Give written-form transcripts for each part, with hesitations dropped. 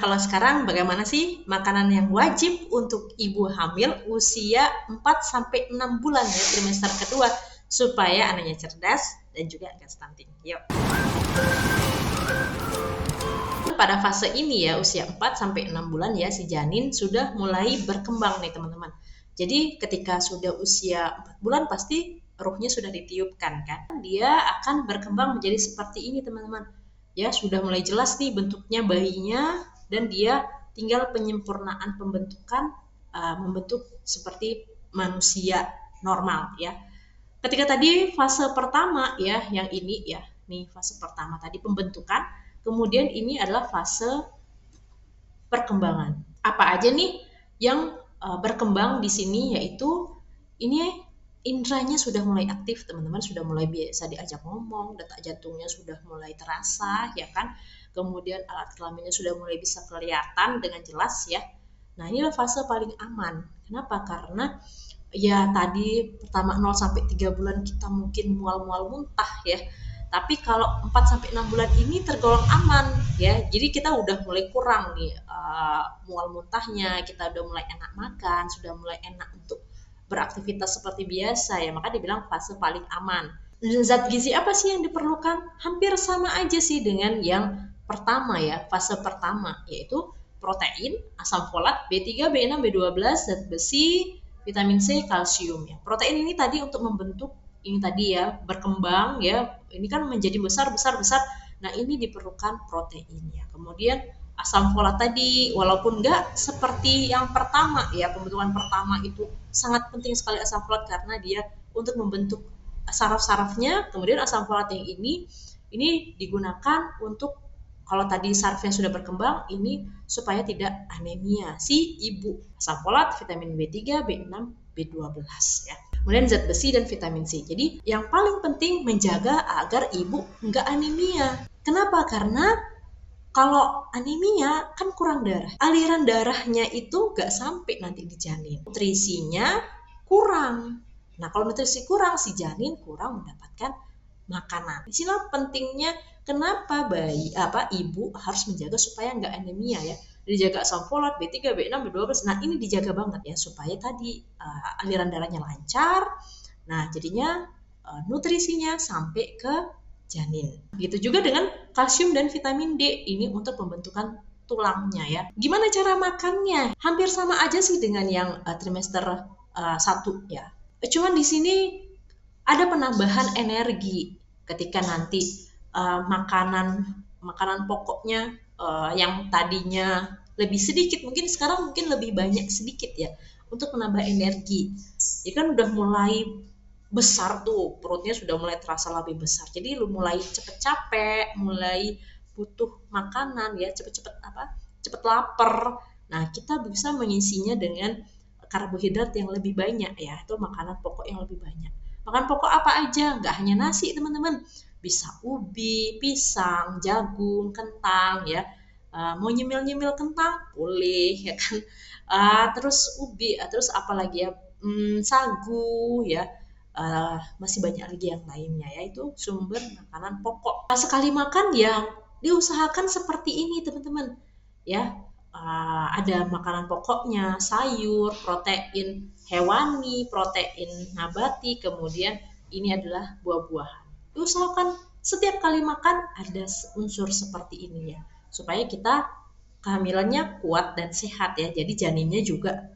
kalau sekarang bagaimana sih makanan yang wajib untuk ibu hamil usia 4-6 bulan ya, trimester kedua, supaya anaknya cerdas dan juga nggak stunting. Yuk. Pada fase ini ya, usia 4-6 bulan ya, si janin sudah mulai berkembang nih teman-teman. Jadi ketika sudah usia 4 bulan pasti ruhnya sudah ditiupkan kan. Dia akan berkembang menjadi seperti ini teman-teman. Ya, sudah mulai jelas nih bentuknya bayinya, dan dia tinggal penyempurnaan pembentukan, membentuk seperti manusia normal ya. Ketika tadi fase pertama ya, yang ini ya, nih fase pertama tadi pembentukan, kemudian ini adalah fase perkembangan. Apa aja nih yang berkembang di sini, yaitu ini indranya sudah mulai aktif teman-teman, sudah mulai biasa diajak ngomong, detak jantungnya sudah mulai terasa ya kan, kemudian alat kelaminnya sudah mulai bisa kelihatan dengan jelas ya. Nah, inilah fase paling aman. Kenapa? Karena ya tadi pertama 0-3 bulan kita mungkin mual-mual muntah ya. Tapi kalau 4-6 bulan ini tergolong aman ya. Jadi kita udah mulai kurang nih mual muntahnya, kita udah mulai enak makan, sudah mulai enak untuk beraktivitas seperti biasa ya. Maka dibilang fase paling aman. Zat gizi apa sih yang diperlukan? Hampir sama aja sih dengan yang pertama ya, fase pertama, yaitu protein, asam folat, B3, B6, B12, zat besi, vitamin C, kalsium ya. Protein ini tadi untuk membentuk ini tadi ya, berkembang ya. Ini kan menjadi besar. Nah, ini diperlukan protein ya. Kemudian asam folat tadi, walaupun enggak seperti yang pertama ya, pembentukan pertama itu sangat penting sekali asam folat karena dia untuk membentuk saraf-sarafnya. Kemudian asam folat yang ini digunakan untuk, kalau tadi sarafnya sudah berkembang, ini supaya tidak anemia si ibu. Asam folat, vitamin B3, B6, B12 ya. Kemudian zat besi dan vitamin C. Jadi yang paling penting menjaga agar ibu nggak anemia. Kenapa? Karena kalau anemia kan kurang darah. Aliran darahnya itu nggak sampai nanti di janin. Nutrisinya kurang. Nah, kalau nutrisi kurang, si janin kurang mendapatkan makanan. Di sini pentingnya kenapa ibu harus menjaga supaya nggak anemia ya. Dijaga asam folat, B3, B6, B12. Nah, ini dijaga banget ya supaya tadi aliran darahnya lancar. Nah, jadinya nutrisinya sampai ke janin. Begitu juga dengan kalsium dan vitamin D, ini untuk pembentukan tulangnya ya. Gimana cara makannya? Hampir sama aja sih dengan yang trimester 1 ya. Cuman di sini ada penambahan energi ketika nanti makanan pokoknya yang tadinya lebih sedikit, mungkin sekarang mungkin lebih banyak sedikit ya, untuk menambah energi. Ya kan udah mulai besar tuh, perutnya sudah mulai terasa lebih besar. Jadi lu mulai cepet capek, mulai butuh makanan ya, cepet lapar. Nah, kita bisa mengisinya dengan karbohidrat yang lebih banyak ya, itu makanan pokok yang lebih banyak. Makan pokok apa aja, nggak hanya nasi teman-teman, bisa ubi, pisang, jagung, kentang ya. Mau nyemil-nyemil kentang boleh ya kan. Terus ubi, terus apalagi ya, sagu ya. Masih banyak lagi yang lainnya ya, itu sumber makanan pokok. Sekali makan ya diusahakan seperti ini teman-teman ya. Ada makanan pokoknya, sayur, protein hewani, protein nabati, kemudian ini adalah buah-buahan. Usahakan setiap kali makan ada unsur seperti ini ya, supaya kita kehamilannya kuat dan sehat ya. Jadi janinnya juga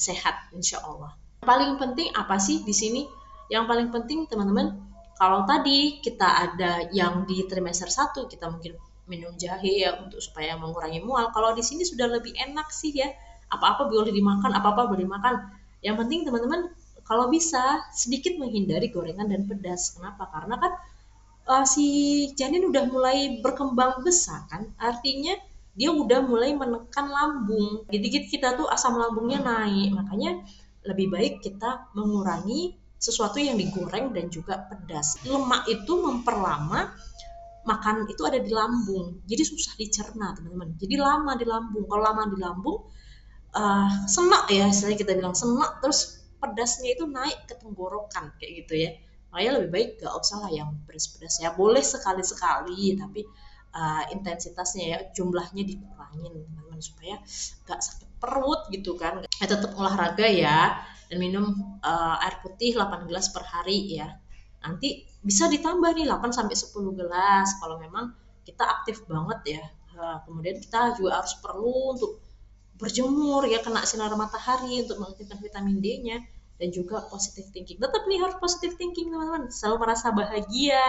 sehat insya Allah. Paling penting apa sih di sini? Yang paling penting teman-teman, kalau tadi kita ada yang di trimester 1 kita mungkin minum jahe ya untuk supaya mengurangi mual. Kalau di sini sudah lebih enak sih ya. Apa-apa boleh dimakan, apa-apa boleh dimakan. Yang penting teman-teman kalau bisa sedikit menghindari gorengan dan pedas. Kenapa? Karena kan si janin udah mulai berkembang besar kan. Artinya dia udah mulai menekan lambung. Dikit-dikit kita tuh asam lambungnya naik. Makanya lebih baik kita mengurangi sesuatu yang digoreng dan juga pedas. Lemak itu memperlama makanan itu ada di lambung, jadi susah dicerna teman-teman. Jadi lama di lambung. Kalau lama di lambung, senak ya, misalnya kita bilang senak, terus pedasnya itu naik ke tenggorokan kayak gitu ya. Makanya lebih baik gak usah lah yang pedas-pedas ya. Boleh sekali-sekali, tapi intensitasnya ya, jumlahnya dikurangin teman-teman supaya nggak sakit perut gitu kan. Tetap olahraga ya, dan minum air putih 8 gelas per hari ya. Nanti bisa ditambah nih 8 sampai 10 gelas kalau memang kita aktif banget ya. Kemudian kita juga harus perlu untuk berjemur ya, kena sinar matahari untuk mengaktifkan vitamin D-nya, dan juga positive thinking. Tetap nih harus positive thinking teman-teman, selalu merasa bahagia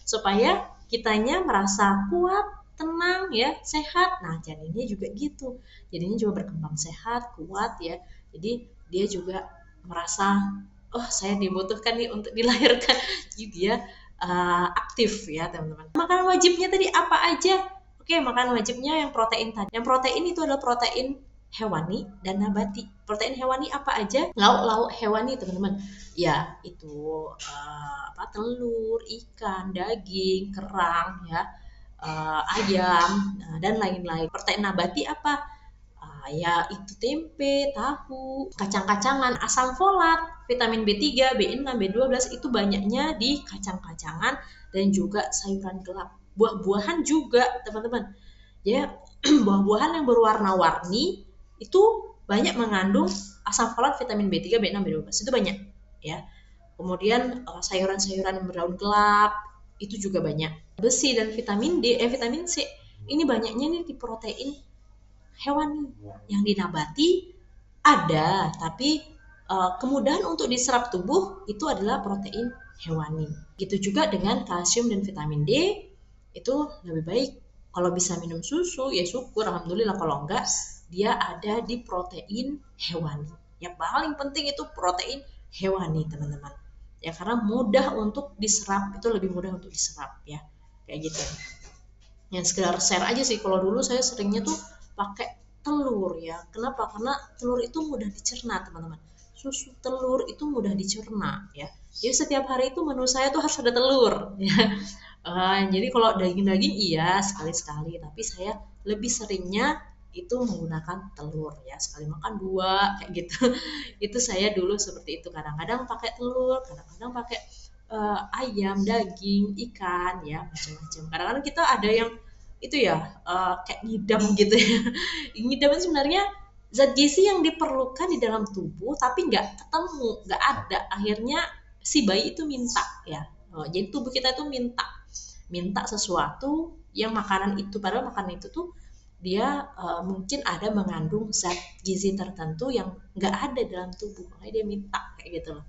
supaya kitanya merasa kuat, tenang ya, sehat. Nah, janinnya juga gitu, janinnya juga berkembang sehat, kuat ya. Jadi dia juga merasa, oh saya dibutuhkan nih untuk dilahirkan. Jadi dia aktif ya teman-teman. Makanan wajibnya tadi apa aja? Oke, makanan wajibnya yang protein tadi. Yang protein itu adalah protein hewani dan nabati. Protein hewani apa aja? Lauk-lauk hewani teman-teman. Ya, itu telur, ikan, daging, kerang ya, ayam, dan lain-lain. Protein nabati apa? Ya itu tempe, tahu, kacang-kacangan, asam folat, vitamin B3, B6, B12 itu banyaknya di kacang-kacangan dan juga sayuran gelap. Buah-buahan juga, teman-teman. Ya, buah-buahan yang berwarna-warni itu banyak mengandung asam folat, vitamin B3, B6, B12. Itu banyak, ya. Kemudian sayuran-sayuran yang berdaun gelap itu juga banyak. Besi dan vitamin D, vitamin C ini banyaknya nih di protein hewani. Yang di nabati ada, tapi kemudahan untuk diserap tubuh itu adalah protein hewani. Gitu juga dengan kalsium dan vitamin D, itu lebih baik kalau bisa minum susu ya syukur, alhamdulillah. Kalau enggak, dia ada di protein hewani. Yang paling penting itu protein hewani teman-teman ya, karena mudah untuk diserap, itu lebih mudah untuk diserap ya, kayak gitu. Yang sekedar share aja sih, kalau dulu saya seringnya tuh pakai telur ya. Kenapa? Karena telur itu mudah dicerna teman-teman. Susu telur itu mudah dicerna ya. Jadi setiap hari itu menu saya tuh harus ada telur ya. Jadi kalau daging-daging iya sekali-sekali, tapi saya lebih seringnya itu menggunakan telur ya, sekali makan 2 kayak gitu. Itu saya dulu seperti itu, kadang-kadang pakai telur, kadang-kadang pakai ayam, daging, ikan ya, macam-macam. Kadang-kadang kita ada yang itu ya kayak ngidam gitu ya. Ngidam itu sebenarnya zat gizi yang diperlukan di dalam tubuh tapi nggak ketemu, nggak ada. Akhirnya si bayi itu minta ya. Jadi tubuh kita itu minta sesuatu yang makanan itu, padahal makanan itu tuh dia mungkin ada mengandung zat gizi tertentu yang nggak ada dalam tubuh, makanya dia minta kayak gitu loh.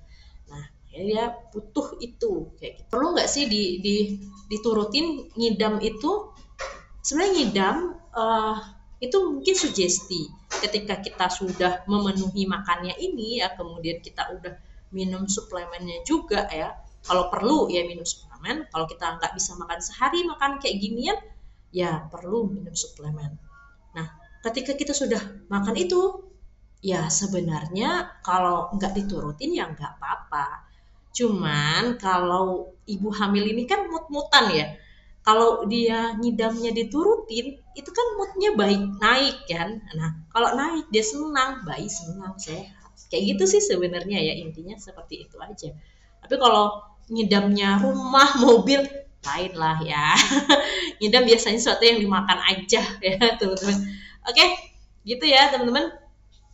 Nah, dia butuh itu kayak gitu. Perlu nggak sih diturutin ngidam itu? Sebenarnya ngidam itu mungkin sugesti. Ketika kita sudah memenuhi makannya ini ya, kemudian kita udah minum suplemennya juga ya. Kalau perlu ya minum suplemen. Kalau kita nggak bisa makan sehari makan kayak ginian, ya perlu minum suplemen. Nah, ketika kita sudah makan itu, ya sebenarnya kalau nggak diturutin ya nggak apa-apa. Cuman kalau ibu hamil ini kan mut-mutan ya. Kalau dia ngidamnya diturutin, itu kan moodnya baik, naik kan. Nah, kalau naik dia senang, bayi senang, sehat. Kayak gitu sih sebenarnya ya, intinya seperti itu aja. Tapi kalau ngidamnya rumah, mobil, lain lah ya. Ngidam biasanya sesuatu yang dimakan aja ya teman-teman. Oke, gitu ya teman-teman.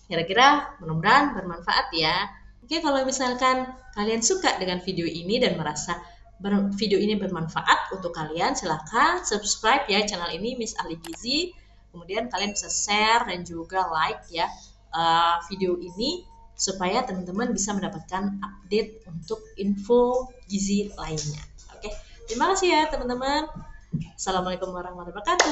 Kira-kira mudah-mudahan bermanfaat ya. Oke, kalau misalkan kalian suka dengan video ini dan merasa video ini bermanfaat untuk kalian, silahkan subscribe ya channel ini Miss Ali Gizi. Kemudian kalian bisa share dan juga like ya video ini supaya teman-teman bisa mendapatkan update untuk info gizi lainnya. Oke, terima kasih ya teman-teman. Assalamualaikum warahmatullahi wabarakatuh.